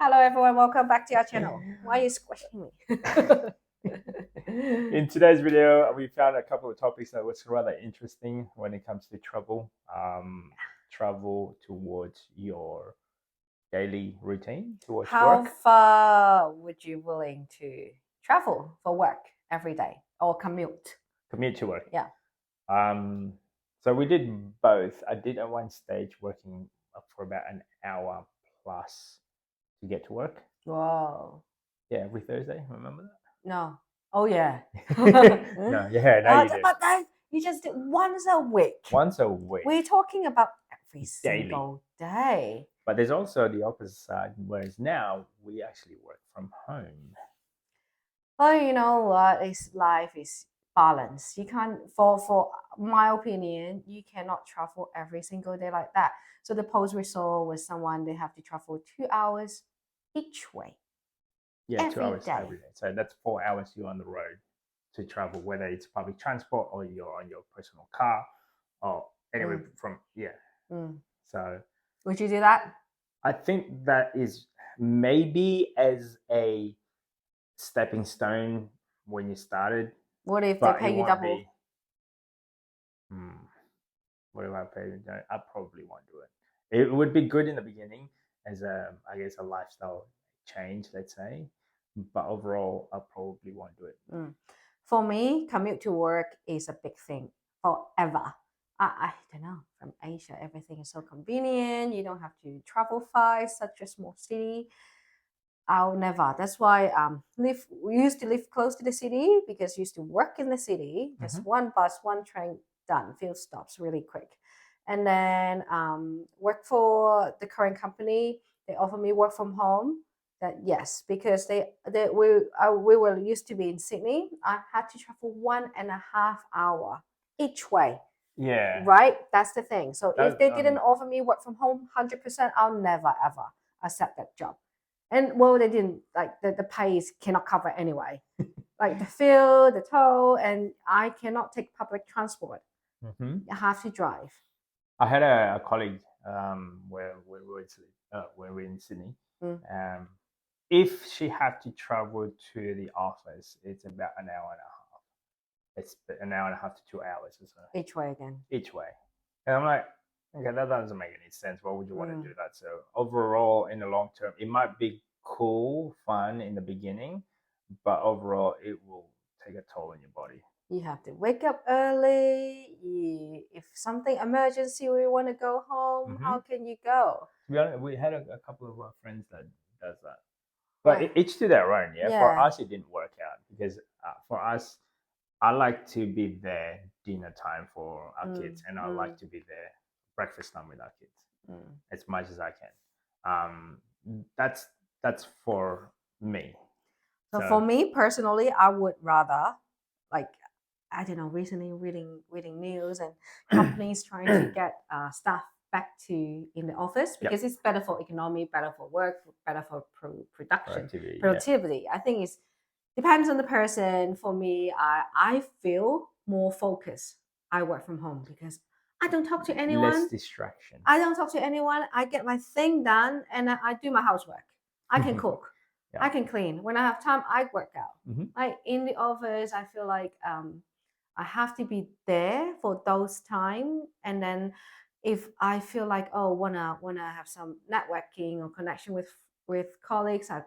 Hello everyone, welcome back to our channel. Why are you squishing me? In today's video, we found a couple of topics that was rather interesting when it comes to travel. Travel towards your daily routine, towards How work. far would you willing to travel for work every day or commute? Commute to work. Yeah. So we did both. I did at one stage working for about an hour plus to get to work. Whoa. Yeah, every Thursday. Remember that? No. Oh yeah. No, yeah, now you do. But then you just did once a week. Once a week. We're talking about every Daily. single day. But there's also the opposite side, whereas now we actually work from home. Well, you know what? Life is balance. You can't, for my opinion, you cannot travel every single day like that. So the post we saw was someone they have to travel 2 hours each way. Yeah, every 2 hours day. every day. So that's 4 hours you're on the road to travel, whether it's public transport or you're on your personal car or anyway from So Would you do that? I think that is maybe as a stepping stone when you started. What if they pay you double? What if I pay? I probably won't do it. It would be good in the beginning as I guess a lifestyle change, let's say. But overall, I probably won't do it. For me, commute to work is a big thing forever. I don't know. From Asia, everything is so convenient. You don't have to travel far, such a small city. I'll never. That's why we used to live close to the city because we used to work in the city. Just one bus, one train, done. Few stops, really quick. And then work for the current company. They offer me work from home. That yes, because we were used to be in Sydney. I had to travel 1.5 hour each way. Yeah. Right. That's the thing. So if they didn't offer me work from home 100%, I'll never ever accept that job. And well, they didn't like the pay cannot cover anyway. Like the fuel, the toll, and I cannot take public transport. I have to drive. I had a colleague where we were in Sydney. If she had to travel to the office, it's about an hour and a half. It's an hour and a half to 2 hours or so. Each way again. Each way. And I'm like, okay, that doesn't make any sense. Why would you want to do that? So overall, in the long term, it might be cool, fun in the beginning, but overall, it will take a toll on your body. You have to wake up early. If something emergency, we want to go home. How can you go? To be honest, we had a couple of our friends that does that, but each to their own. Yeah, for us, it didn't work out because for us, I like to be there dinner time for our kids, and I like to be there breakfast time with our kids as much as I can. That's for me. So for me personally, I would rather like I don't know, recently reading news and companies trying to get staff back to in the office because it's better for economy, better for work, better for production, productivity. I think it's depends on the person. For me, I feel more focused. I work from home because I don't talk to anyone. Less distraction. I don't talk to anyone. I get my thing done and I do my housework. I can cook. I can clean. When I have time, I work out. Like in the office, I feel like I have to be there for those time. And then if I feel like wanna have some networking or connection with colleagues, I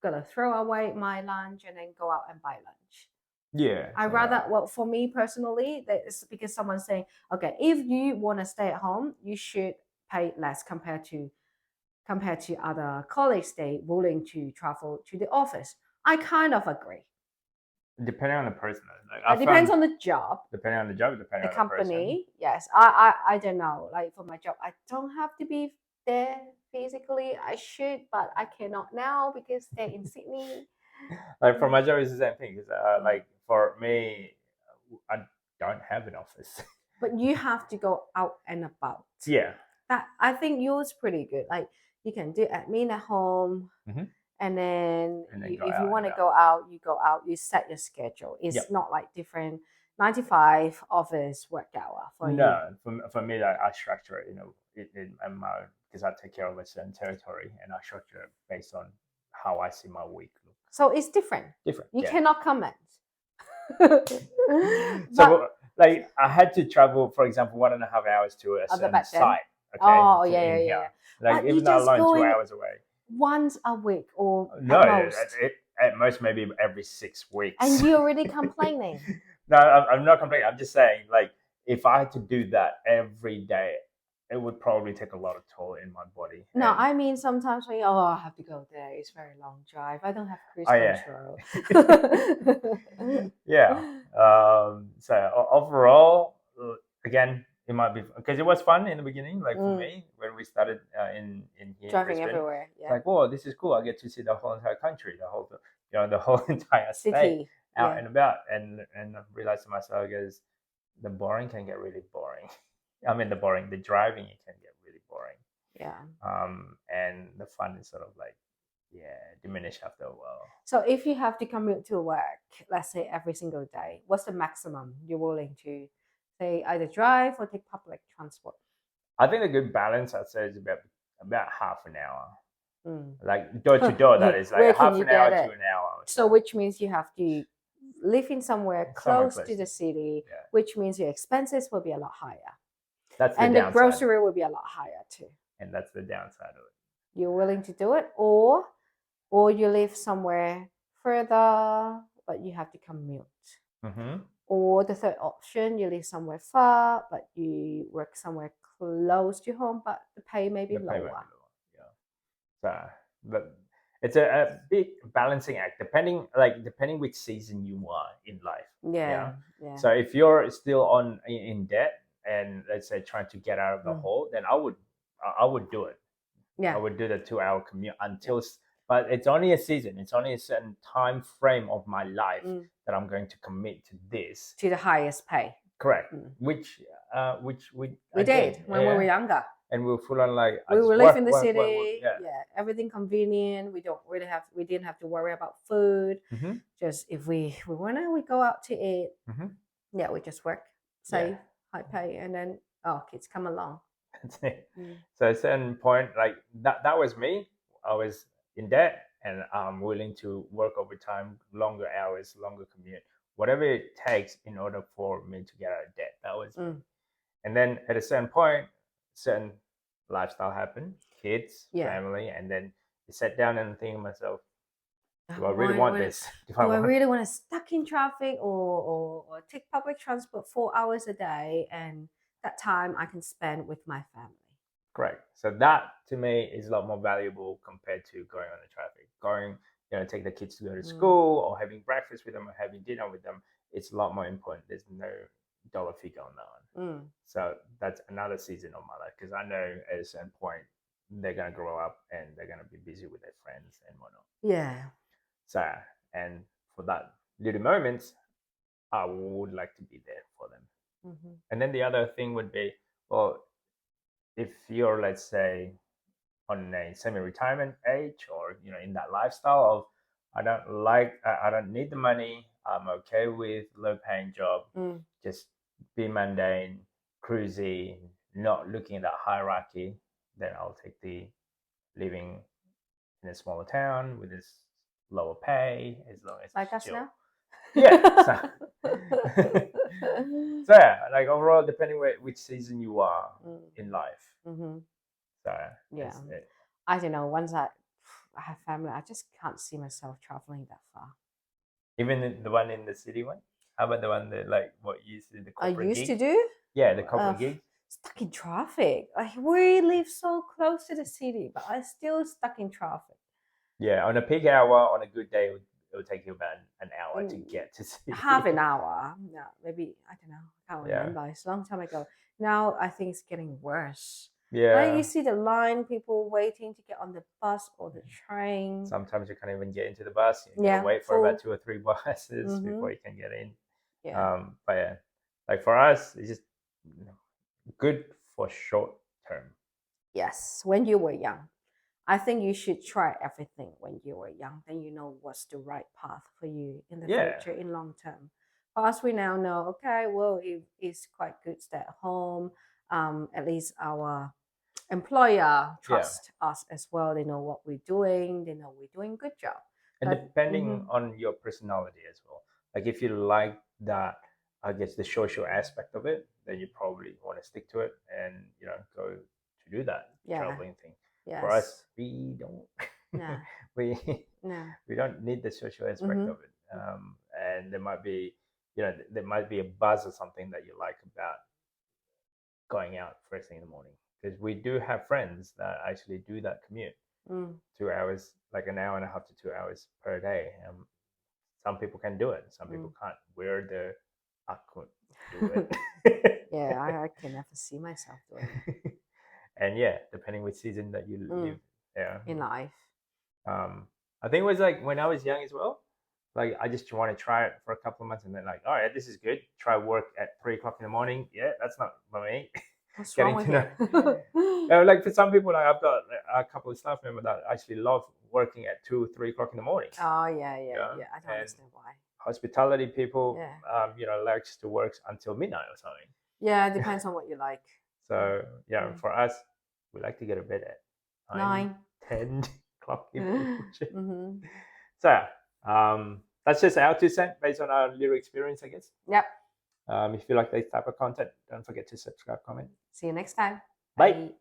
gotta throw away my lunch and then go out and buy lunch. Yeah. I rather for me personally, that's because someone's saying, okay, if you want to stay at home, you should pay less compared to other colleagues they willing to travel to the office. I kind of agree. Depending on the person. It depends on the job. Depending on the job, depending on the company. Yes. I don't know. Like for my job, I don't have to be there physically. I should, but I cannot now because they're in Sydney. Like for my job, it's the same thing. Like for me, I don't have an office. But you have to go out and about. Yeah. That I think yours pretty good. Like you can do admin at home, and then if you want to go out, you go out. You set your schedule. It's not like different 9 to 5 office work hour for you. No, for me, I structure it because I take care of a certain territory and I structure it based on how I see my week look. So it's different. Different. You yeah. cannot comment. So like I had to travel, for example, 1.5 hours to a certain site. Okay. Oh yeah. Like But even you though just alone 2 going hours away. once a week or No, at most. at most maybe every 6 weeks. And you're already complaining. No, I'm not complaining. I'm just saying, like, if I had to do that every day, it would probably take a lot of toll in my body. No, And, I mean sometimes when I have to go there. It's very long drive. I don't have cruise control. Yeah. So overall, again, it might be because it was fun in the beginning, like for me when we started in here driving in Brisbane, everywhere. Yeah. Like, whoa, this is cool. I get to see the whole entire country, the whole entire City. state out and about, and I realized to myself, because the boring can get really boring. I mean, the driving, it can get really boring. Yeah. And the fun is sort of like, diminish after a while. So if you have to commute to work, let's say every single day, what's the maximum you're willing to say either drive or take public transport? I think a good balance, I'd say, is about half an hour. Like door to door, that is like half an hour to an hour. So which means you have to live in somewhere close to the city, which means your expenses will be a lot higher. That's and the grocery will be a lot higher too. And that's the downside of it. You're willing to do it, or you live somewhere further, but you have to commute. Or the third option, you live somewhere far, but you work somewhere close to home, but the pay may be lower. So, but it's a big balancing act, depending which season you are in life. Yeah. So if you're still in debt and let's say trying to get out of the hole, then I would do it. Yeah. I would do the 2-hour commute but it's only a season. It's only a certain time frame of my life that I'm going to commit to this. To the highest pay. Correct. Which we did when we were younger. And we were full on like we live in the city. Everything convenient. We didn't have to worry about food. Just if we wanna, we go out to eat. Yeah, we just work, save, high pay, and then kids come along. That's it. So at a certain point, like that was me. I was in debt, and I'm willing to work overtime, longer hours, longer commute, whatever it takes in order for me to get out of debt. That was me. And then at a certain point, certain lifestyle happened, kids, family, and then I sat down and think to myself, do I really want this? Do I really want to stuck in traffic or take public transport 4 hours a day, and that time I can spend with my family? Correct. So that to me is a lot more valuable compared to going on the traffic. Going, take the kids to go to school or having breakfast with them or having dinner with them. It's a lot more important. There's no dollar figure on that one. So that's another season of my life, because I know at a certain point they're going to grow up and they're going to be busy with their friends and whatnot. Yeah. So, and for that little moments, I would like to be there for them. And then the other thing would be, well, if you're, let's say, on a semi-retirement age, or in that lifestyle of I don't need the money, I'm okay with low-paying job, just be mundane, cruisy, not looking at that hierarchy, then I'll take the living in a smaller town with this lower pay, as long as like us now. Yeah. So like overall, depending which season you are in life. So I don't know. Once I have family, I just can't see myself traveling that far. Even the one in the city one? How about the one that like what you used to do? The corporate used to do? Yeah, the corporate gig. Stuck in traffic. Like we live so close to the city, but I'm still stuck in traffic. Yeah, on a peak hour, on a good day, it would take you about an hour to get to city. Half an hour. Yeah, maybe, I don't know. I can't remember. It's a long time ago. Now I think it's getting worse. Yeah. Like you see the line, people waiting to get on the bus or the train. Sometimes you can't even get into the bus. You gotta wait for about 2 or 3 buses before you can get in. Yeah. But yeah, like for us, it's just good for short term. Yes, when you were young. I think you should try everything when you were young. Then you know what's the right path for you in the future, in long term. For us, we now know, okay, well, it's quite good to stay at home. At least our employer trust us as well. They know what we're doing. They know we're doing a good job. And But, depending on your personality as well. Like if you like that, I guess the social aspect of it, then you probably want to stick to it and go to do that traveling thing. yes. For us, we don't. No. we No. we don't need the social aspect of it. And there might be a buzz or something that you like about going out first thing in the morning, because we do have friends that actually do that commute 2 hours, like an hour and a half to 2 hours per day. Some people can do it, some people can't. I couldn't do it. Yeah, I can never see myself doing it. And yeah, depending which season that you live in life. I think it was like when I was young as well. Like I just want to try it for a couple of months and then like, all right, this is good. Try work at 3 o'clock in the morning. Yeah, that's not for me. What's wrong with you? Like for some people, like I've got a couple of staff members that actually love working at 2-3 o'clock in the morning. Oh yeah. I don't understand why. Hospitality people, likes to work until midnight or something. Yeah, it depends on what you like. So for us, we like to get to bed at 9-10 o'clock. So that's just our 2 cents based on our little experience, I guess. Yep. If you like this type of content, don't forget to subscribe, comment. See you next time. Bye.